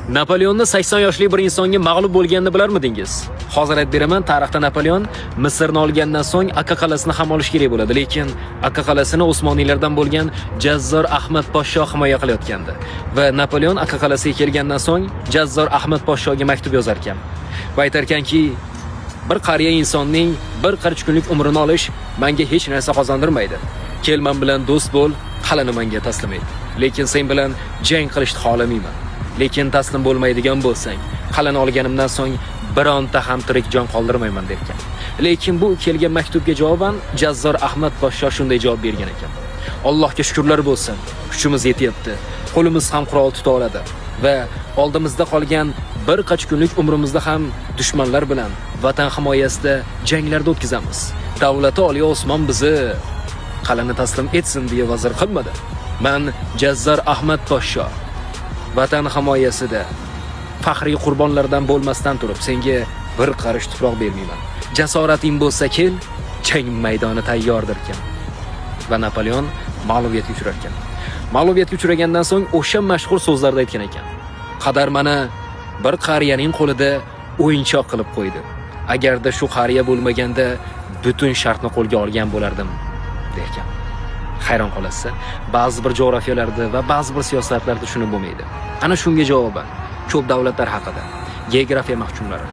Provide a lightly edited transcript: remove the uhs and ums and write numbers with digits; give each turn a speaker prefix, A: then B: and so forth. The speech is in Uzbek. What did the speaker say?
A: Napoleonni 80 yoshli bir insonga mag'lub bo'lganini bilarmidingiz? Hozir aytib beraman, tarixda Napoleon Misrni olgandan so'ng Akka qalasini ham olish kerak bo'ladi, lekin Akka qalasini Osmoniylardan bo'lgan Jazzor Ahmad podsho himoya qilayotgandi va Napoleon Akka qalasiga kelgandan so'ng Jazzor Ahmad podshoga maktub yozar ekan va aytar ekanki, bir qariya insonning bir qirch kunlik umrini olish menga hech narsa qozondirmaydi. Kel men bilan do'st bo'l, qal'ani menga taslim et. Lekin sen bilan jang qilishni xohlamayman. Lekin taslim bo'lmaydigan bo'lsang, qal'ani olganimdan so'ng bironta ham tirik jon qoldirmayman derkan. Lekin bu kelgan maktubga javoban Jazzor Ahmad podsho shunday javob bergan ekan. Allohga shukrlar bo'lsin, kuchimiz yetyapti. Qo'limiz ham qurol tuta oladi va oldimizda qolgan bir qancha kunlik umrimizda ham dushmanlar bilan vatan himoyasida janglarda o'tkazamiz. Davlati Oliy Osmon bizni qal'ani taslim etsin deya vazir qilmadi. Men Jazzor Ahmad podsho vatan himoyasida faxriy qurbonlardan bo'lmasdan turib senga bir qarish tuproq bermayman. Jasorating bo'lsa kel, jang maydoni tayyordir ekan. Va Napoleon mag'lubiyatga uchrar ekan. Mag'lubiyatga uchragandan so'ng o'sha mashhur so'zlarda aytgan ekan. Qadar mana bir qariyaning qo'lida o'yinchoq qilib qo'ydi. Agarda shu qariya bo'lmaganda butun shartni qo'lga olgan bo'lardim, derkan. Hayron qolasiz, ba'zi bir jo'g'rafiyalarda va ba'zi bir siyosatlarda shuni bo'lmaydi. Ana shunga javoban ko'p davlatlar haqida geografiya mahkumlari